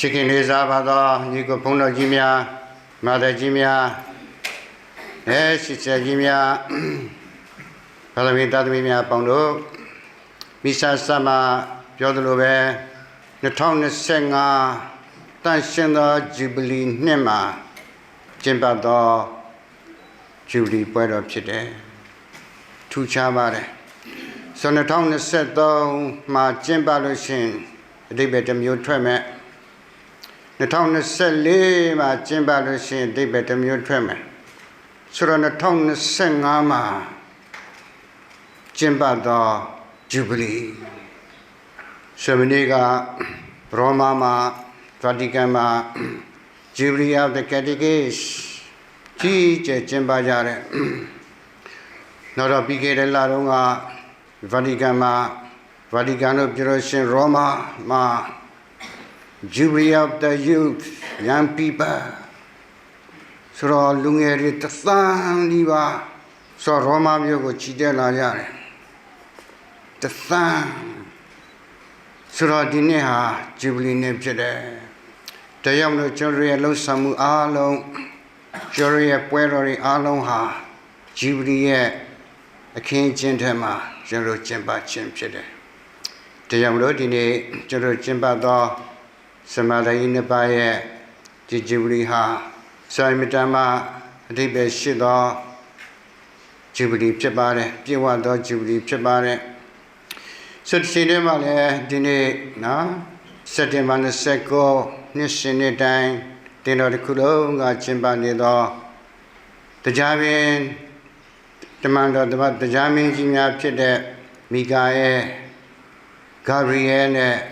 Chicken is Abada, you go Puno Jimia, Mother Jimia, yes, it's a Jimia, Palamita Jimia Pondo, Misa Sama, Piodolove, the town is Senga, Tanshenda Jubilee Nema, Jimbado, Jubilee Puerto Chide, two Chavare. So the town is set though, my Jimbalushin, the better mute tremor. The town is selling my Jimbalushin, the better mute tremor. So the town is Sengama, Jimbado, Jubilee. So Meniga, Roma, Vaticama, Jubilee of the Catechis, Teach Jimbajare. Not a big Larunga. Vaticano Jerusalem, Roma, Ma, Jubilee of the youth, young people. So Lungeri the San Liva, so Roma Yogo Chidela Yare. The San Sura Dineha, Jubilee Nebjede. The young Jury Losamu Alon, Jury Puertori Alonha, Jubilee, a king gentleman. General Jimba Chimpede. The young Lodine, General Jimba do, Samada in the Baye, the Jubilee Ha, Samitama, Dibe Shido, Jubilee Chibare, Piwado, Jubilee Chibare. So the cinema, Dine, no, Setiman Seco, Nishini Dang, Dino de Kulonga, Jimba Nido, the Javin. Demand about the Jamin Jimia Pide, Mikae, Gabriele,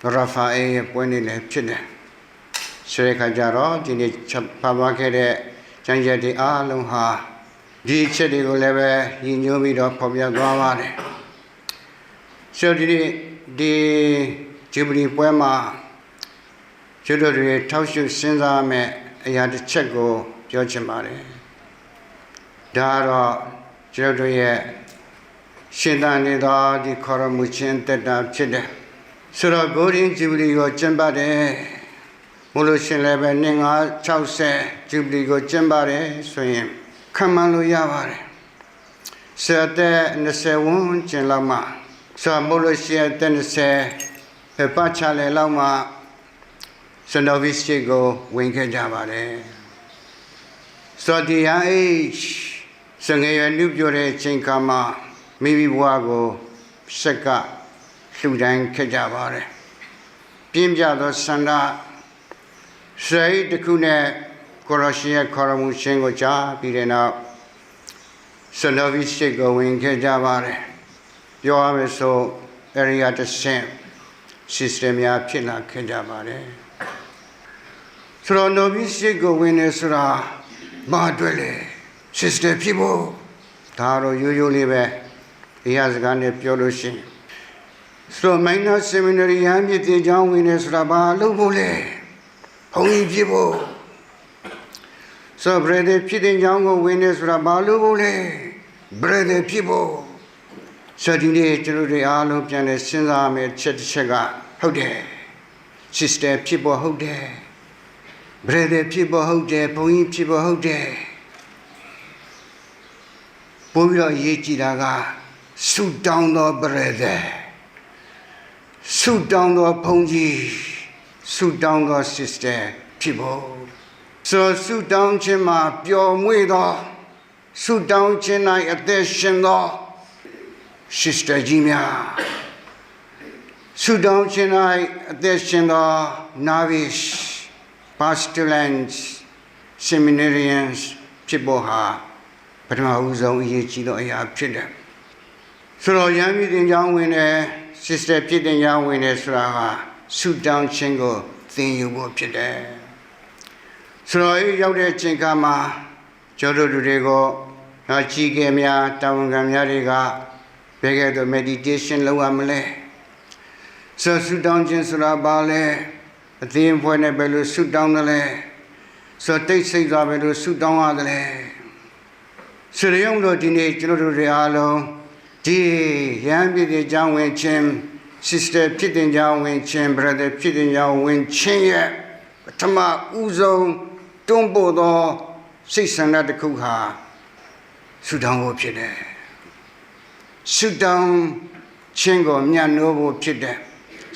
Rafael, Buenile Pide. Sreka Jaro, Dini Pavakere, Janjati Alunha, Di Chedi Leve, Yinumido Pobia Guavare. So the Jubilee Poema, Jubilee Taushu Senzame, Ayad Chego, Jojamare. Daro, Jodoye, Shindanida, the Koromuchin, the Chide. Sura Gorin, Jubilee go Jambare, Mulushin Lebe Ninga, Chause, Jubilee go Jambare, Swim, Kamalu Yavare. Serte, Nesewun, Chinlama. So Mulushia, then say, Pachale Lama, Sanovistigo, Winke Javare. So the age. Sangaya Nubjore Chinkama, maybe Wago, Seka, Sudan Kajavare. Pimjado Sanda, Say the Kune, Koroshia Koromu Shingocha, Pirena, Sanovice going Kajavare. You are so area the same system ya Pina Kajavare. So Novice go in Esra, Madwele. Sister people, Taro usually he has gone a Piolushi. So, minor seminary Yami, the young winners Rabba Lubule, only people. So, brother Pitin young winners Rabba Lubule, brother people. So, the to the Alup and the Sinzame Chetchaga, how there? Sister people, how there? Brother people, how there? Point people, how there? Boya Yechiraga, suit down the brother, suit down the ponji, suit down the sister, people. So suit down Chima, pure Muida, suit down China at the Shingo, sister Jimia, suit down China at the Shingo, Navish, Pastorlands, Seminarians, Chiboha. But my Uzo Yichido Yapchida. So Yami in young winner, sister Pit and young winner, suit down chingo, thing you will today. So Yode Chinkama, Jodo Durego, Nachi Gamia, Tawangamyariga, Beggar the meditation Luamle. So suit down Jinsura Bale, a theme for Nebelu, suit down the lay. So take 6 of it, suit down the lay. So the young Lord in a Realo, D. Yambi the John Chim, sister ဖြစ်တဲ့ကြောင့်ဝင်ချင်း brother ဖြစ်တဲ့ကြောင့်ဝင်ချင်းရဲ့ပထမဦးဆုံးတွန်းပို့သောစိတ်ဆန္ဒတစ်ခုဟာဆုတောင်းဖို့ဖြစ်တယ်ဆုတောင်းခြင်းကိုမြတ်နိုးဖို့ဖြစ်တယ်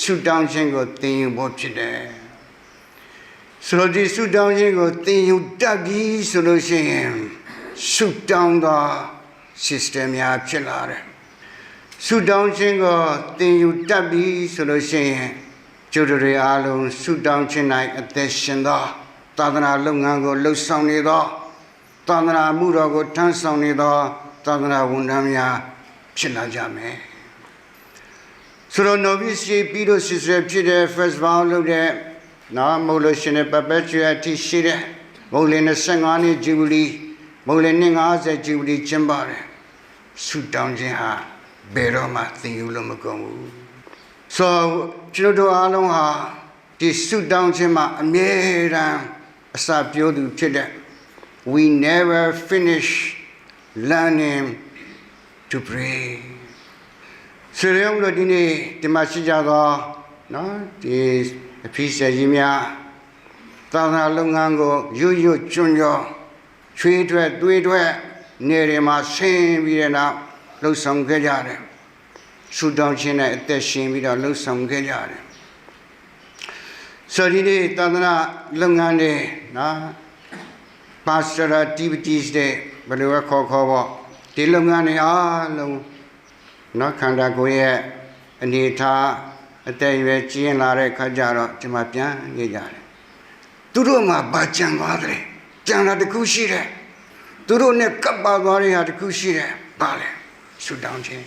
ဆုတောင်းခြင်းကိုသင်ယူဖို့ဖြစ်တယ်ဆိုတော့ဒီဆုတောင်းခြင်းကိုသင်ယူတတ်ပြီဆိုလို့ရှိရင်ဆုတောင်းသော system များဖြစ်လာတယ်ဆုတောင်းခြင်းကိုသင်ယူတတ်ပြီဆိုလို့ရှိရင်ကျိုးတွေအားလုံးဆုတောင်းခြင်း၌အသက်ရှင်သောသာသနာလုပ်ငန်းကိုလှုပ်ဆောင်နေသောသာသနာမှုတော်ကိုထမ်းဆောင်နေသောသာသနာဝန်ထမ်းများဖြစ်လာကြမယ်ဆိုတော့ novice ပြီးတော့ sister ဖြစ်တဲ့ first vow လုပ်တဲ့နော်မဟုတ်လို့ရှင်တဲ့ perpetuity ရှိတဲ့မဟုတ်လည်း25နှစ် jubilee မဟုတ်လည်း50 jubilee ကျင်းပါတယ်ဆုတောင်းခြင်းဟာဘယ်တော့မှသင်ယူလို့မကုန်ဘူးဆိုကျွန်တော်အားလုံးဟာဒီဆုတောင်းခြင်းမှာအမြဲတမ်းအစာပြောသူဖြစ်တဲ့ we never finish learning to pray ဆိုရအောင်လို့ဒီနေ့ဒီမှာရှိကြသောနော်ဒီအဖိစကြီးများသာသနာလုပ်ငန်းကိုရွတ်ကျွံချွေးထွက်တွေးထွက်နေတွေမှာဆင်းပြီးတဲ့နောက်လှုပ်ဆောင်ခဲ့ကြတယ်ဆုတောင်းခြင်းနဲ့အသက်ရှင်ပြီးတော့လှုပ်ဆောင်ခဲ့ကြတယ်ဆိုဒီနေ့သာသနာလုပ်ငန်းတွေနော် pastoral activities တွေဘယ်လိုခေါ်ပေါ့ဒီလုပ်ငန်းတွေအားလုံးနော်ခန္ဓာကိုယ်ရဲ့အနေထားအသက်အရွယ်ကြီးရင်လာတဲ့ခါကျတော့ဒီမှာပြန်နေကြတယ်သူတို့မှာဘာကြံသွားတယ်ကြံတာတခုရှိတယ်သူတို့နဲ့ကပ်ပါသွားတဲ့ဟာတခုရှိတယ်ဘာလဲဆုတောင်းခြင်း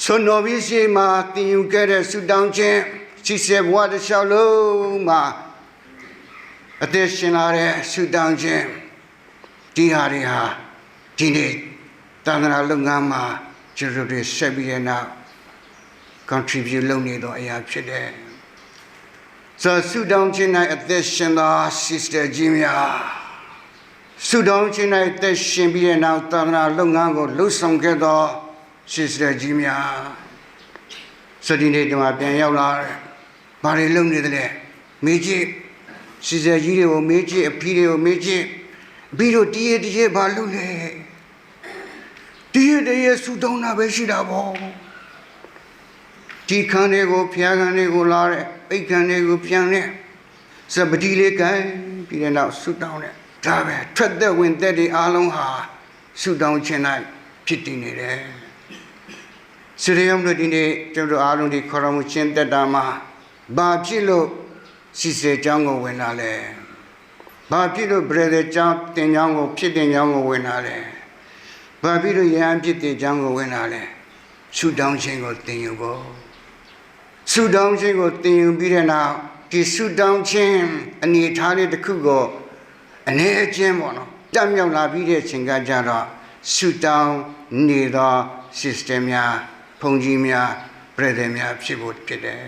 ဆိုနော်ဗီစီမှာတင်ယူခဲ့တဲ့ဆုတောင်းခြင်းရှိစေဘဝတစ်လျှောက်လုံးမှာအသက်ရှင်လာတဲ့ဆုတောင်းခြင်းဒီဟာတွေဟာဒီနေ့သာသနာလုပ်ငန်းမှာကျွန်တော်တို့ဆက်ပြီးတဲ့နောက် contribute လုပ်နေတော့အရာဖြစ်တယ်ဆိုဆုတောင်းခြင်း၌အသက်ရှင်သော sister ကြီးများဆုတောင်းခြင်း၌အသက်ရှင်ပြီးတဲ့နောက်သာသနာလုပ်ငန်းကိုလှုပ်ဆောင်ခဲ့သော sister ကြီးများဆိုဒီနေ့ဒီမှာပြန်ရောက်လာတယ်ဘာတွေလုပ်နေသလဲမေးကြည့် sister ကြီးတွေကိုမေးကြည့်အဖေတွေကိုမေးကြည့်ပြီးတော့တရေဘာလုပ်လဲတရေဆုတောင်းတာပဲရှိတာပေါ့ဒီခန်းတွေကိုဖျားခန်းတွေကိုလာတဲ့အိတ်ခန်းတွေကိုပြန်တဲ့စပတိလေးကပြီးတဲ့နောက်ဆုတောင်းတဲ့ဒါပဲထွက်သက်ဝင်သက်တွေအားလုံးဟာဆုတောင်းခြင်း၌ဖြစ်တည်နေတယ်စရိယံတို့ဒီနေ့ကျွန်တော်အားလုံးဒီခေါ်တော်မူခြင်းသက်တာမှာဘာဖြစ်လို့စီစေเจ้าကိုဝင်လာလဲဘာဖြစ်လို့ brother เจ้าတင်เจ้าကိုဖြစ်တင်เจ้าကိုဝင်လာလဲဘာဖြစ်လို့ယဟန်ဖြစ်တင်เจ้าကိုဝင်လာလဲဆုတောင်းခြင်းကိုသင်ယူဖို့ဆုတောင်းခြင်းကိုသင်ယူပြီးတဲ့နောက်ဒီဆုတောင်းခြင်းအနေထားလေးတစ်ခုကိုအနေအချင်းပေါ့နော်တက်မြောက်လာပြီးတဲ့ချိန်ကကြတော့ဆုတောင်းနေသော system များဘုန်းကြီးများ brother များဖြစ်ဖို့ဖြစ်တယ်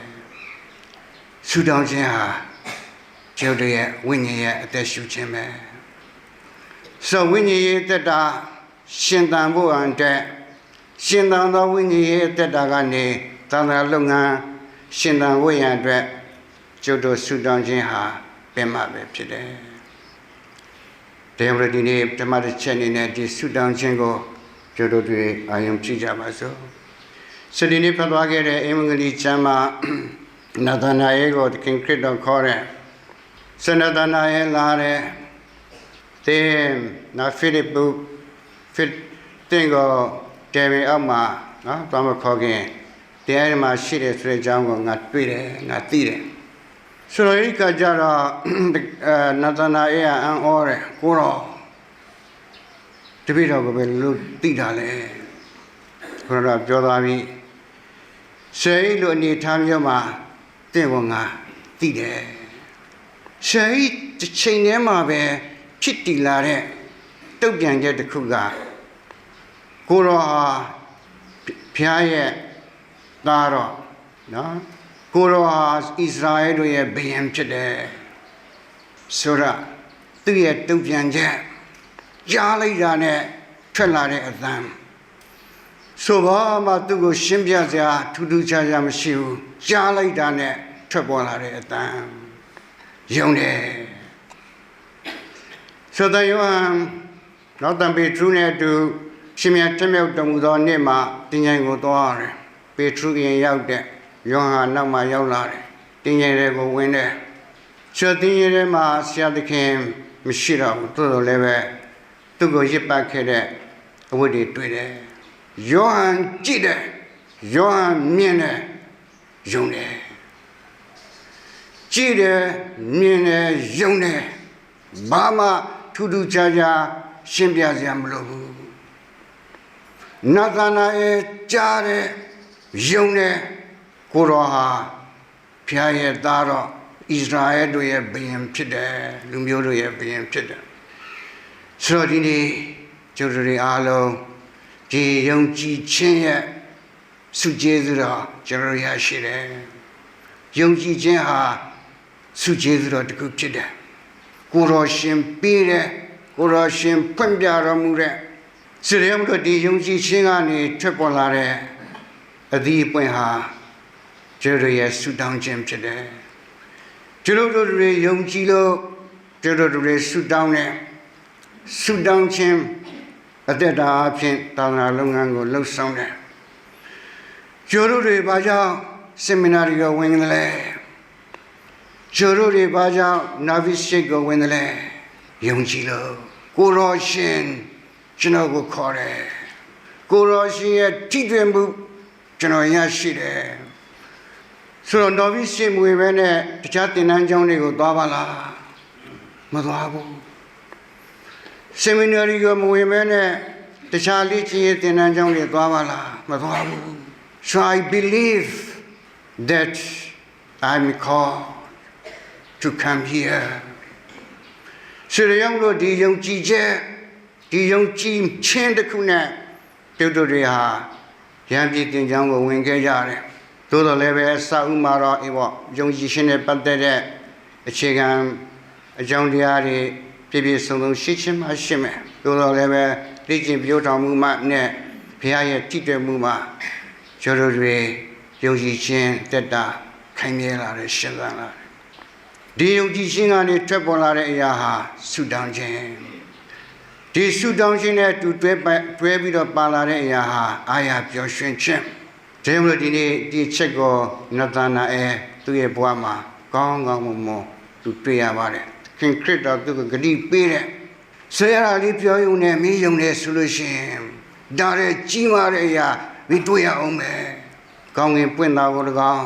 ဆုတောင်းခြင်းဟာကျုပ်တို့ရဲ့ဝိညာဉ်ရဲ့အသက်ရှူခြင်းပဲဆိုဝိညာဉ်ရဲ့သက်တာရှင်သန်ဖို့အတွက်ရှင်သန်သောဝိညာဉ်ရဲ့သက်တာကနေသာသနာလုပ်ငန်းရှင်သန်ဝိညာဉ်အတွက်ကျုပ်တို့ဆုတောင်းခြင်းဟာပင်မပဲဖြစ်တယ်တရားတော်ဒီနေ့ဓမ္မတစ်ချက်အနေနဲ့ဒီဆုတောင်းခြင်းကိုကျုပ်တို့တွေအာရုံပြုကြပါစို့စနေနေ့ဖတ်သွားခဲ့တဲ့အင်္ဂလိပ်ကျမ်းမှာနာသနာယေကိုသခင်ခရစ်တော်ခေါ်တဲ့စနသနာယေလာတဲ့သင်နာဖိလိပ္ပုတင်ကိုတေမီအောက်မှာနော်သွားမခေါ်ခင်တရားမှာရှိတယ်ဆိုတဲ့အကြောင်းကိုငါတွေ့တယ်ငါသိတယ်ဆိုတော့ဒီကကြတော့နာသနာယေအံ့ဩတယ်ကိုတော့တပည့်တော်ကိုပဲလို့သိတာလေကိုတော့ပြောသွားပြီဆေးလို့အနေထားမျိုးမှာတင့်ကိုငါသိတယ်ဆေးတစ်ချိန်တည်းမှာပဲဖြစ်တည်လာတဲ့တုတ်ပြန်ချက်တစ်ခုကကိုတော့ဟာဖျားရဲ့သားတော့နော်ကိုတော့ဟာဣသရေလတို့ရဲ့ဘုရင်ဖြစ်တယ်ဆိုတော့သူ့ရဲ့တုတ်ပြန်ချက်ကြားလိုက်တာနဲ့ထွက်လာတဲ့အသံ ဆိုဘာမှသူ့ကိုရှင်းပြစရာထူးထူးခြားခြားမရှိဘူးကြားလိုက်တာနဲ့ထွက်ပေါ်လာတဲ့အတန်ယုံတယ်ဆိုတော့ယောဟန်နောက်တန်ပေထရုနဲ့အတူရှင်မြတ်တက်မြောက်တော်မူသောနေ့မှာတင်ញိုင်ကိုသွားရတယ်ပေထရုရင်ရောက်တဲ့ယောဟန်နောက်မှရောက်လာတယ်တင်ញိုင်တွေကိုဝင်တယ်ဆိုတင်ញိုင်ထဲမှာဆရာသခင်မရှိတော့ဘူးသို့တော်လည်းပဲသူ့ကိုရစ်ပတ်ခဲ့တဲ့အဝတ်တွေတွေ့တယ်ယောဟန်ကြည့်တယ်ယောဟန်မြင်တယ်ယုံတယ်ကြည့်တယ်မြင်တယ်ယုံတယ်ဘာမှထူးထူးခြားခြားရှင်းပြစရာမလိုဘူးနာသနာရဲ့ကြားတယ်ယုံတယ်ကိုရောဟာဖျားရဲ့သားတော့ဣသရေလတို့ရဲ့ဘုရင်ဖြစ်တယ်လူမျိုးတို့ရဲ့ဘုရင်ဖြစ်တယ်ဆိုတော့ဒီနေ့ကျိုးတွေအားလုံးဒီယုံကြည်ခြင်းရဲ့စုကျေးဇူးတော်ကျွန်တော်ရရှိတယ်ယုံကြည်ခြင်းဟာစုကျေးဇူးတော်တစ်ခုဖြစ်တယ်ကိုရောရှင်ပေးတယ်ကိုရောရှင်ဖွင့်ပြတော်မူတဲ့စရိယမတို့ဒီယုံကြည်ခြင်းကနေထွက်ပေါ်လာတဲ့အသီးအပွင့်ဟာကျွန်တော်ရဲ့ဆုတောင်းခြင်းဖြစ်တယ်ကျွန်တော်တို့တွေယုံကြည်လို့ကျွန်တော်တို့တွေဆုတောင်းတယ်ဆုတောင်းခြင်းအသက်တာအဖြစ်သာသနာလုပ်ငန်းကိုလှုပ်ဆောင်တယ်ကျွန်တော်တွေဘာကြောင့်ဆီမီနာရီကိုဝင်တယ်လဲကျွန်တော်တွေဘာကြောင့်နာဗီရှိတ်ကိုဝင်တယ်လဲယုံကြည်လို့ကိုရောရှင်ကျွန်တော်ကိုခေါ်တယ်ကိုရောရှင်ရဲ့ထိတွေ့မှုကျွန်တော်ရရှိတယ်ဆိုတော့နာဗီရှိတ်မွေပဲနဲ့တခြားသင်တန်းကျောင်းတွေကိုသွားပါလားမသွားဘူးဆီမီနာရီကိုမဝင်ပဲနဲ့တခြားလေ့ကျင့်ရေးသင်တန်းကျောင်းတွေသွားပါလားမသွားဘူး So I believe that I'm called to come here ဆိုရအောင်လို့ဒီယုံကြည်ချက်ဒီယုံကြည်ခြင်းတစ်ခုနဲ့တို့တွေဟာရံပြည်တင်ကျောင်းကိုဝင်ခဲ့ကြတယ်သို့တော်လည်းပဲစာဥမှာတော့အေးပေါ့ယုံကြည်ခြင်းနဲ့ပတ်သက်တဲ့အခြေခံအကြောင်းတရားတွေပြည့်ပြည့်စုံစုံရှိခြင်းမှရှိမယ်သို့တော်လည်းပဲလေ့ကျင့်ပြောတော်မူမှနဲ့ဘုရားရဲ့တည်တယ်မှုမှာကျွန်တော်တွေယုံကြည်ခြင်းတက်တာခိုင်မြဲလာတယ်ရှင်သန်လာတယ်ဒီယုံကြည်ခြင်းကနေထွက်ပေါ်လာတဲ့အရာဟာဆုတောင်းခြင်းဒီဆုတောင်းခြင်းနဲ့တူတွဲပြီးတော့ပါလာတဲ့အရာဟာအာရပျော်ရွှင်ခြင်းဒါကြောင့်ဒီနေ့ဒီချက်ကိုနသနာအဲသူ့ရဲ့ဘဝမှာကောင်းကောင်းမွန်သူတွေ့ရပါတယ်ခင်ခရစ်တော်သူကဂတိပေးတဲ့ဆရာလေးပြောရုံနဲ့မင်းယုံနေဆိုလို့ရှိရင်ဒါရဲ့ကြီးမားတဲ့အရာမင်းတွေ့ရအောင်မယ်ကောင်းကင်ပွင့်တာကို၎င်း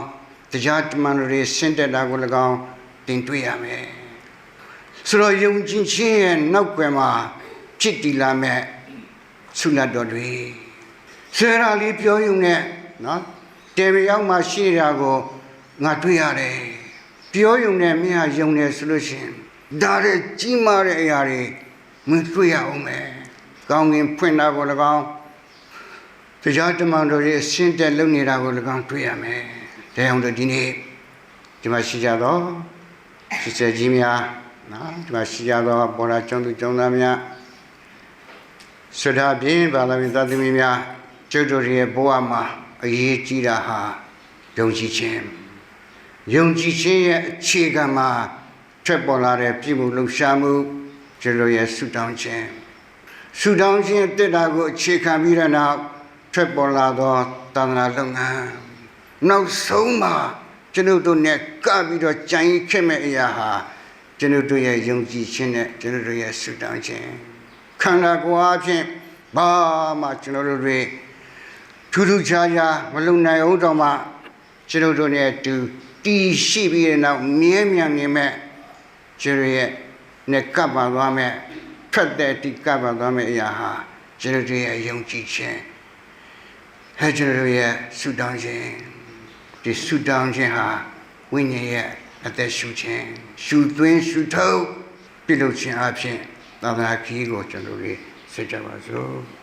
တရားတမန်တွေဆင့်တက်တာကို၎င်းသင်တွေ့ရမယ်ဆိုတော့ယုံကြည်ခြင်းရဲ့နောက်ွယ်မှာဖြစ်တည်လာမဲ့ဆုလတ်တော်တွေဆရာလေးပြောရုံနဲ့နော်တေမရောက်မှရှိနေတာကိုငါတွေ့ရတယ်ပြောရုံနဲ့မင်းဟာယုံနေဆိုလို့ရှိရင်ဒါရဲ့ကြီးမားတဲ့အရာတွေမင်းတွေ့ရအောင်မယ်ကောင်းကင်ဖွင့်တာကို၎င်းတရားတမန်တော်ရဲ့ရှင်းတဲ့လုပ်နေတာကို၎င်းတွေ့ရမယ်ဒါကြောင့်ဒီနေ့ဒီမှာရှိကြတော့စစ်စစ်ကြီးများနော်ဒီမှာရှိကြတော့ဘောရာကျောင်းသူကျောင်းသားများဆွတ်ထားပြီးဘာသာဝင်သားသမီးများကျုပ်တို့ရဲ့ဘဝမှာအရေးကြီးတာဟာယုံကြည်ခြင်းရဲ့အခြေခံမှာထွက်ပေါ်လာတဲ့ပြည်မှုလှုပ်ရှားမှုကျုပ်တို့ရဲ့ဆုတောင်းခြင်းတက်တာကိုအခြေခံပြီးတဲ့နောက်ထွက်ပေါ်လာသောသာသနာလုပ်ငန်းနောက်ဆုံးမှာကျွန်ုပ်တို့နဲ့ကပ်ပြီးတော့ကြံရင်ခဲ့မဲ့အရာဟာကျွန်ုပ်တို့ရဲ့ယုံကြည်ခြင်းနဲ့ကျွန်ုပ်တို့ရဲ့ဆုတောင်းခြင်းခန္ဓာကိုယ်အဖြစ်ဘာမှကျွန်တော်တို့တွေထူးထူးခြားခြားမလုံနိုင်အောင်တော့မှကျွန်ုပ်တို့နဲ့တူတည်ရှိပြီးတဲ့နောက်မြဲမြံနေမဲ့ကျွန်တော်ရဲ့နဲ့ကပ်ပါသွားမဲ့ဖတ်တဲ့ဒီကပ်ပါသွားမဲ့အရာဟာကျွန်တော်တို့ရဲ့ယုံကြည်ခြင်းကျွန်တော်တို့ရဲ့ဆုတောင်းခြင်းဒီဆုတောင်းခြင်းဟာဝိညာဉ်ရဲ့အသက်ရှူခြင်းရှူသွင်းရှူထုတ်ပြုလုပ်ခြင်းအပြင်သာသနာခီးကိုကျွန်တော်တို့ဆက်ကြပါစို့